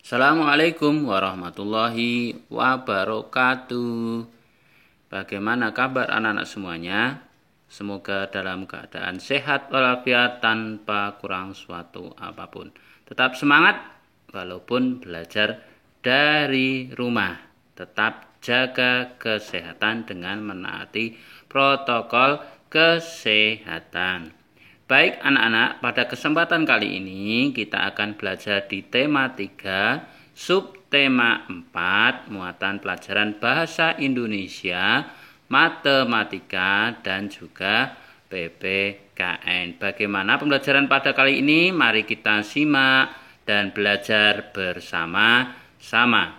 Assalamualaikum warahmatullahi wabarakatuh. Bagaimana kabar anak-anak semuanya? Semoga dalam keadaan sehat walafiat tanpa kurang suatu apapun. Tetap semangat walaupun belajar dari rumah. Tetap jaga kesehatan dengan menaati protokol kesehatan. Baik anak-anak, pada kesempatan kali ini kita akan belajar di tema 3, subtema 4, muatan pelajaran bahasa Indonesia, matematika, dan juga PPKN. Bagaimana pembelajaran pada kali ini? Mari kita simak dan belajar bersama-sama.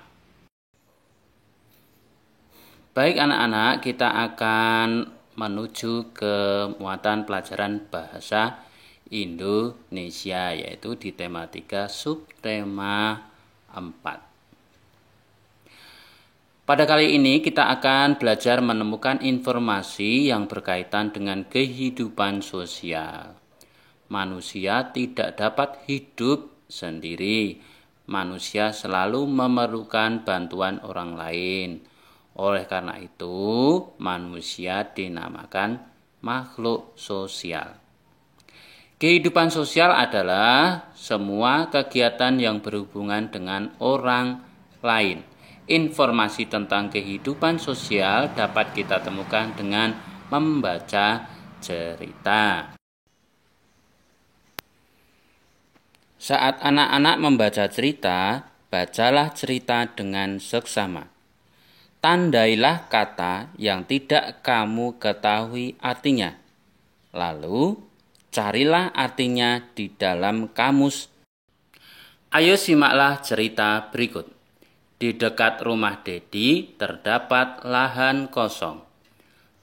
Baik anak-anak, kita akan menuju ke muatan pelajaran bahasa Indonesia, yaitu di tema 3 subtema 4. Pada kali ini kita akan belajar menemukan informasi yang berkaitan dengan kehidupan sosial. Manusia tidak dapat hidup sendiri. Manusia selalu memerlukan bantuan orang lain. Oleh karena itu, manusia dinamakan makhluk sosial. Kehidupan sosial adalah semua kegiatan yang berhubungan dengan orang lain. Informasi tentang kehidupan sosial dapat kita temukan dengan membaca cerita. Saat anak-anak membaca cerita, bacalah cerita dengan seksama. Tandailah kata yang tidak kamu ketahui artinya. Lalu, carilah artinya di dalam kamus. Ayo simaklah cerita berikut. Di dekat rumah Dedi terdapat lahan kosong.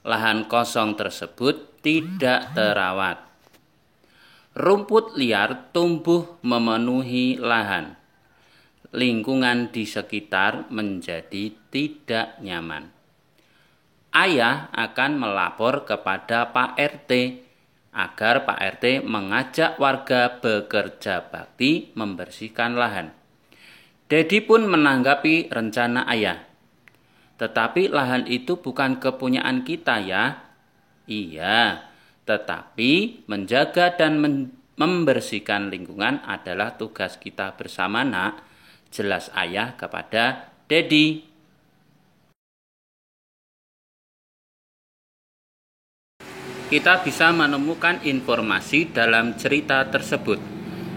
Lahan kosong tersebut tidak terawat. Rumput liar tumbuh memenuhi lahan. Lingkungan di sekitar menjadi tidak nyaman. Ayah akan melapor kepada Pak RT agar Pak RT mengajak warga bekerja bakti membersihkan lahan. Dedi pun menanggapi rencana ayah. Tetapi lahan itu bukan kepunyaan kita ya. Iya, tetapi menjaga dan membersihkan lingkungan adalah tugas kita bersama nak. Jelas ayah kepada Dedi. Kita bisa menemukan informasi dalam cerita tersebut.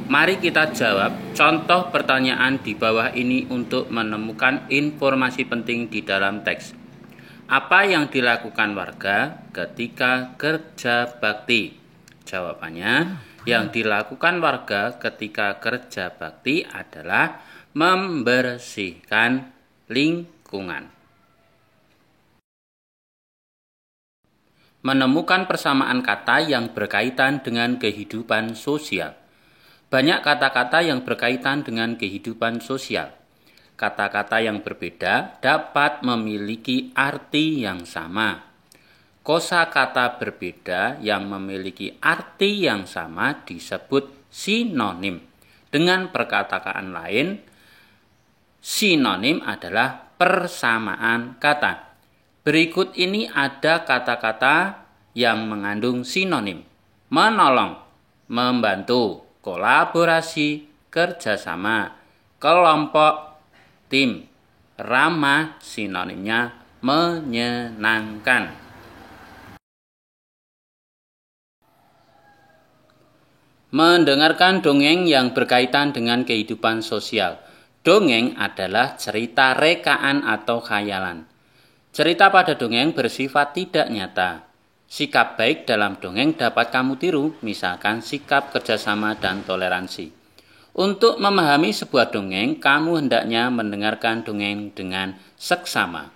Mari kita jawab contoh pertanyaan di bawah ini untuk menemukan informasi penting di dalam teks. Apa yang dilakukan warga ketika kerja bakti? Jawabannya, yang dilakukan warga ketika kerja bakti adalah membersihkan lingkungan. Menemukan persamaan kata yang berkaitan dengan kehidupan sosial. Banyak kata-kata yang berkaitan dengan kehidupan sosial. Kata-kata yang berbeda dapat memiliki arti yang sama. Kosakata berbeda yang memiliki arti yang sama disebut sinonim. Dengan perkataan lain, sinonim adalah persamaan kata. Berikut ini ada kata-kata yang mengandung sinonim. Menolong, membantu, kolaborasi, kerjasama, kelompok, tim. Ramah sinonimnya menyenangkan. Mendengarkan dongeng yang berkaitan dengan kehidupan sosial. Dongeng adalah cerita rekaan atau khayalan. Cerita pada dongeng bersifat tidak nyata. Sikap baik dalam dongeng dapat kamu tiru, misalkan sikap kerjasama dan toleransi. Untuk memahami sebuah dongeng, kamu hendaknya mendengarkan dongeng dengan seksama.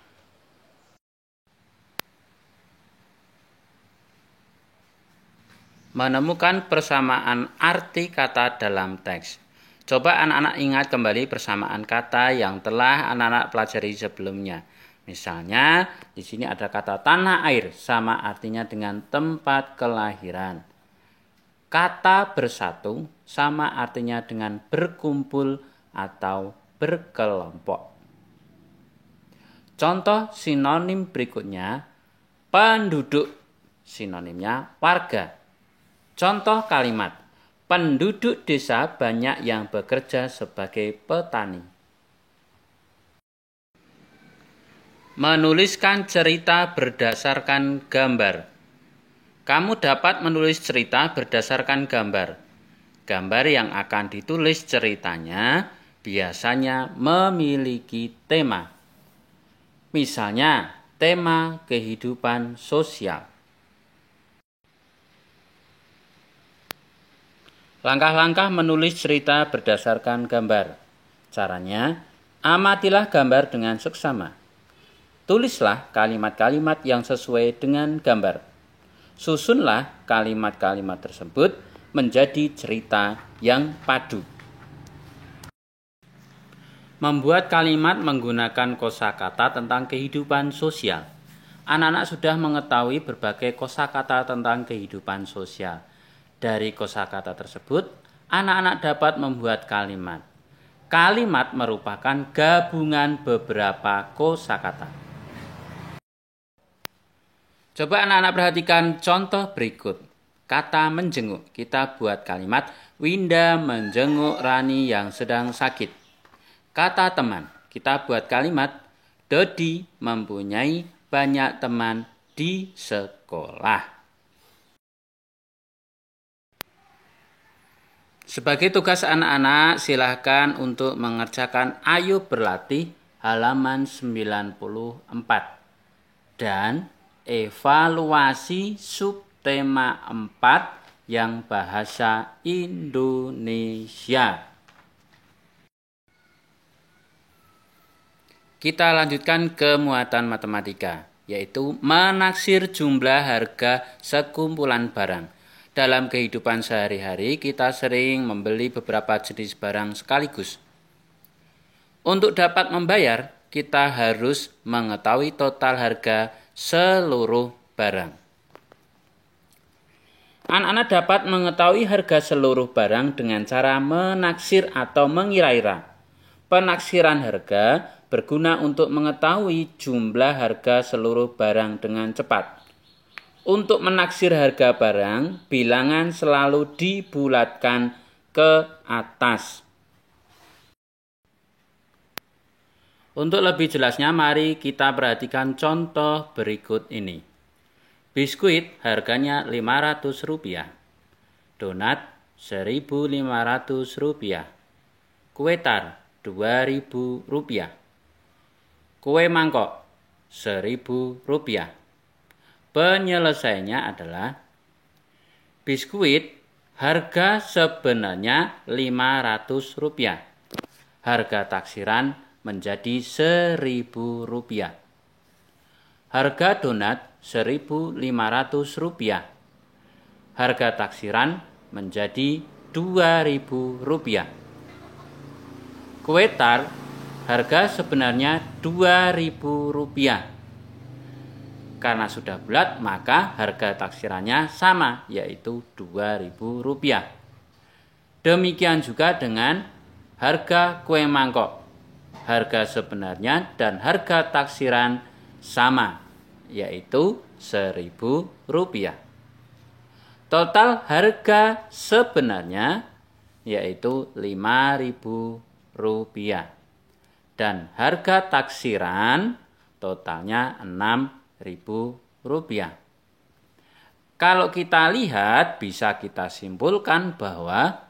Menemukan persamaan arti kata dalam teks. Coba anak-anak ingat kembali persamaan kata yang telah anak-anak pelajari sebelumnya. Misalnya, di sini ada kata tanah air, sama artinya dengan tempat kelahiran. Kata bersatu sama artinya dengan berkumpul atau berkelompok. Contoh sinonim berikutnya, penduduk, sinonimnya warga. Contoh kalimat, penduduk desa banyak yang bekerja sebagai petani. Menuliskan cerita berdasarkan gambar. Kamu dapat menulis cerita berdasarkan gambar. Gambar yang akan ditulis ceritanya biasanya memiliki tema. Misalnya, tema kehidupan sosial. Langkah-langkah menulis cerita berdasarkan gambar. Caranya, amatilah gambar dengan seksama. Tulislah kalimat-kalimat yang sesuai dengan gambar. Susunlah kalimat-kalimat tersebut menjadi cerita yang padu. Membuat kalimat menggunakan kosakata tentang kehidupan sosial. Anak-anak sudah mengetahui berbagai kosakata tentang kehidupan sosial. Dari kosakata tersebut, anak-anak dapat membuat kalimat. Kalimat merupakan gabungan beberapa kosakata. Coba anak-anak perhatikan contoh berikut. Kata menjenguk, kita buat kalimat Winda menjenguk Rani yang sedang sakit. Kata teman, kita buat kalimat Dodi mempunyai banyak teman di sekolah. Sebagai tugas anak-anak, silahkan untuk mengerjakan Ayo Berlatih halaman 94 dan evaluasi subtema 4 yang bahasa Indonesia. Kita lanjutkan ke muatan matematika, yaitu menaksir jumlah harga sekumpulan barang. Dalam kehidupan sehari-hari, kita sering membeli beberapa jenis barang sekaligus. Untuk dapat membayar, kita harus mengetahui total harga seluruh barang. Anak-anak dapat mengetahui harga seluruh barang dengan cara menaksir atau mengira-ira. Penaksiran harga berguna untuk mengetahui jumlah harga seluruh barang dengan cepat. Untuk menaksir harga barang, bilangan selalu dibulatkan ke atas. Untuk lebih jelasnya, mari kita perhatikan contoh berikut ini. Biskuit harganya Rp500, donat Rp1.500, kue tar Rp2.000, kue mangkok Rp1.000. Penyelesaiannya adalah biskuit harga sebenarnya Rp500. Harga taksiran menjadi Rp1.000. Harga donat Rp1.500. Harga taksiran menjadi Rp2.000. Kue tar harga sebenarnya Rp2.000. Karena sudah bulat, maka harga taksirannya sama, yaitu Rp2.000. Demikian juga dengan harga kue mangkok. Harga sebenarnya dan harga taksiran sama, yaitu Rp1.000. Total harga sebenarnya yaitu Rp5.000. Dan harga taksiran totalnya Rp6.000. Kalau kita lihat, bisa kita simpulkan bahwa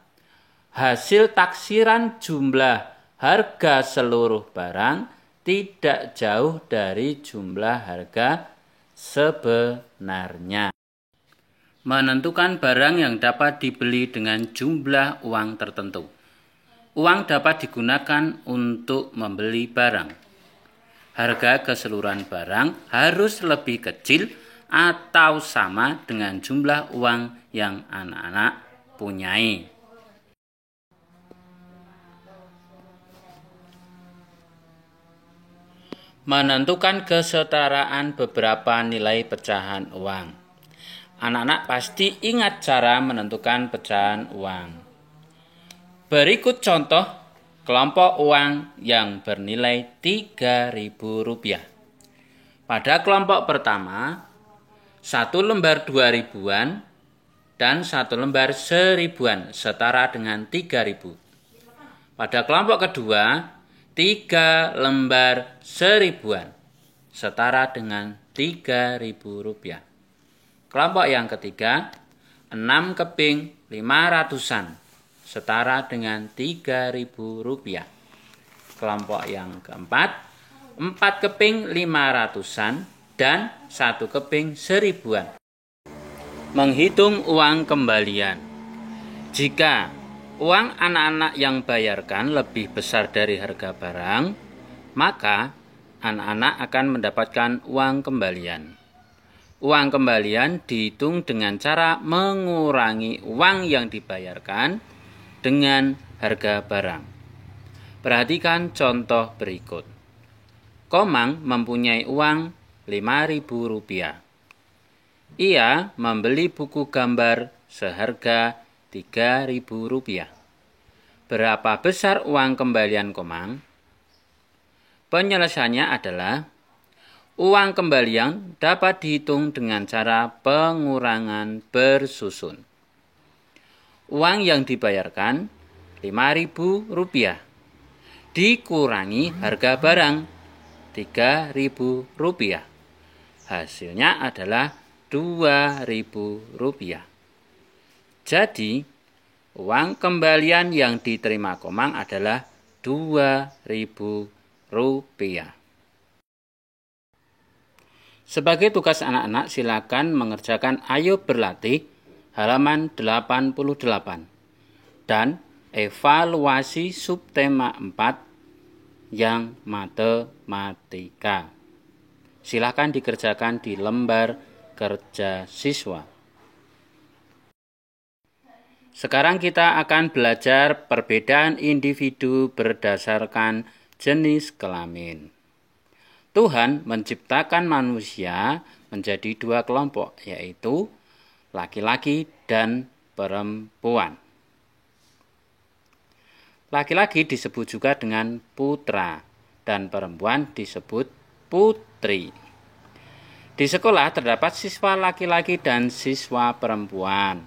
hasil taksiran jumlah harga seluruh barang tidak jauh dari jumlah harga sebenarnya. Menentukan barang yang dapat dibeli dengan jumlah uang tertentu. Uang dapat digunakan untuk membeli barang. Harga keseluruhan barang harus lebih kecil atau sama dengan jumlah uang yang anak-anak punyai. Menentukan kesetaraan beberapa nilai pecahan uang. Anak-anak pasti ingat cara menentukan pecahan uang. Berikut contoh kelompok uang yang bernilai Rp3.000. Pada kelompok pertama, 1 lembar 2.000-an dan 1 lembar 1.000-an setara dengan 3.000. Pada kelompok kedua, 3 lembar 1.000-an setara dengan Rp3.000. Kelompok yang ketiga, 6 keping 500-an setara dengan Rp3.000. Kelompok yang keempat, 4 keping 500-an dan 1 keping 1.000-an. Menghitung uang kembalian. Jika uang anak-anak yang bayarkan lebih besar dari harga barang, maka anak-anak akan mendapatkan uang kembalian. Uang kembalian dihitung dengan cara mengurangi uang yang dibayarkan dengan harga barang. Perhatikan contoh berikut. Komang mempunyai uang Rp5.000. Ia membeli buku gambar seharga Rp3.000. Berapa besar uang kembalian Komang? Penyelesaiannya adalah uang kembalian dapat dihitung dengan cara pengurangan bersusun. Uang yang dibayarkan Rp5.000 dikurangi harga barang Rp3.000. Hasilnya adalah Rp2.000. Jadi, uang kembalian yang diterima Komang adalah Rp2.000. Sebagai tugas anak-anak, silakan mengerjakan Ayo Berlatih halaman 88 dan evaluasi subtema 4 yang matematika. Silakan dikerjakan di lembar kerja siswa. Sekarang kita akan belajar perbedaan individu berdasarkan jenis kelamin. Tuhan menciptakan manusia menjadi 2 kelompok, yaitu laki-laki dan perempuan. Laki-laki disebut juga dengan putra dan perempuan disebut putri. Di sekolah terdapat siswa laki-laki dan siswa perempuan.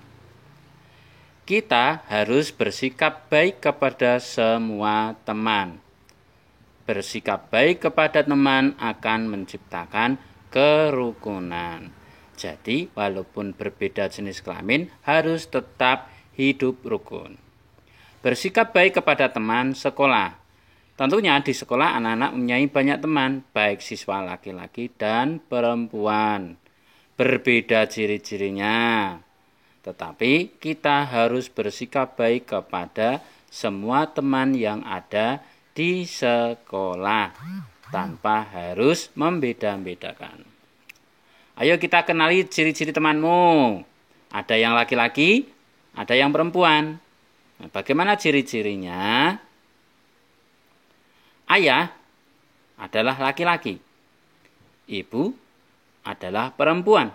Kita harus bersikap baik kepada semua teman. Bersikap baik kepada teman akan menciptakan kerukunan. Jadi, walaupun berbeda jenis kelamin, harus tetap hidup rukun. Bersikap baik kepada teman sekolah. Tentunya di sekolah anak-anak mempunyai banyak teman, baik siswa laki-laki dan perempuan. Berbeda ciri-cirinya. Tetapi kita harus bersikap baik kepada semua teman yang ada di sekolah, tanpa harus membeda-bedakan. Ayo kita kenali ciri-ciri temanmu. Ada yang laki-laki, ada yang perempuan. Nah, bagaimana ciri-cirinya? Ayah adalah laki-laki. Ibu adalah perempuan.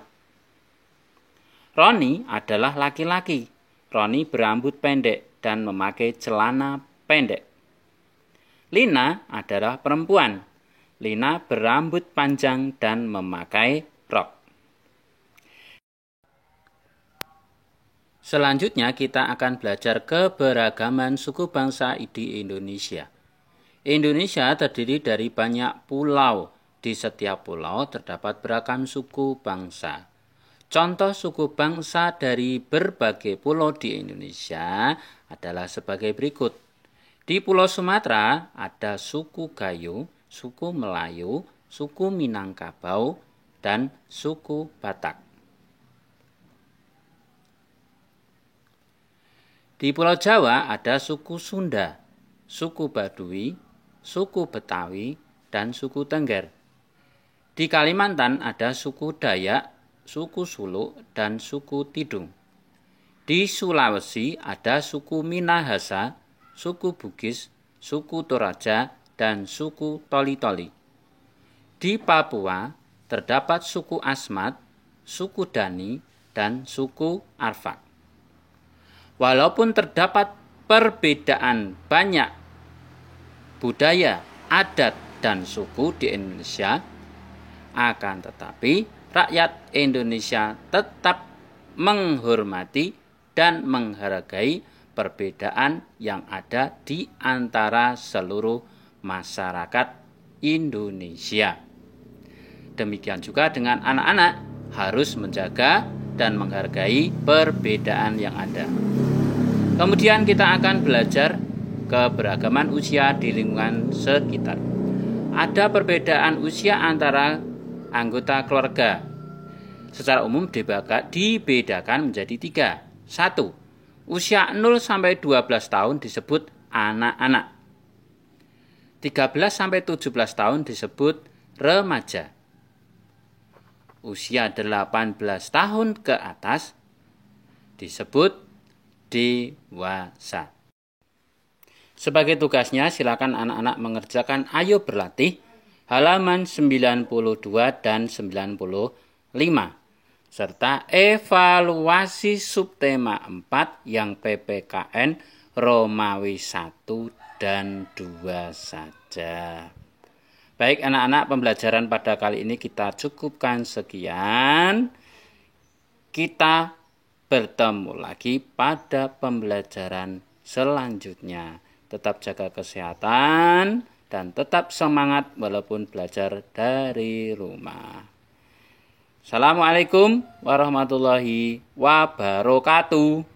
Roni adalah laki-laki. Roni berambut pendek dan memakai celana pendek. Lina adalah perempuan. Lina berambut panjang dan memakai rok. Selanjutnya kita akan belajar keberagaman suku bangsa di Indonesia. Indonesia terdiri dari banyak pulau. Di setiap pulau terdapat beragam suku bangsa. Contoh suku bangsa dari berbagai pulau di Indonesia adalah sebagai berikut. Di Pulau Sumatera ada suku Gayo, suku Melayu, suku Minangkabau, dan suku Batak. Di Pulau Jawa ada suku Sunda, suku Baduy, suku Betawi, dan suku Tengger. Di Kalimantan ada suku Dayak, suku Suluk, dan suku Tidung. Di Sulawesi ada suku Minahasa, suku Bugis, suku Toraja, dan suku Toli-Toli. Di Papua terdapat suku Asmat, suku Dani, dan suku Arfak. Walaupun terdapat perbedaan banyak budaya, adat, dan suku di Indonesia. Akan tetapi, rakyat Indonesia tetap menghormati dan menghargai perbedaan yang ada di antara seluruh masyarakat Indonesia. Demikian juga dengan anak-anak harus menjaga dan menghargai perbedaan yang ada. Kemudian kita akan belajar keberagaman usia di lingkungan sekitar. Ada perbedaan usia antara anggota keluarga. Secara umum dibedakan menjadi 3. 1. Usia 0 sampai 12 tahun disebut anak-anak. 13 sampai 17 tahun disebut remaja. Usia 18 tahun ke atas disebut dewasa. Sebagai tugasnya, silakan anak-anak mengerjakan Ayo Berlatih halaman 92 dan 95 serta evaluasi subtema 4 yang PPKN Romawi 1 dan 2 saja. Baik anak-anak, pembelajaran pada kali ini kita cukupkan sekian. Kita bertemu lagi pada pembelajaran selanjutnya. Tetap jaga kesehatan dan tetap semangat walaupun belajar dari rumah. Assalamualaikum warahmatullahi wabarakatuh.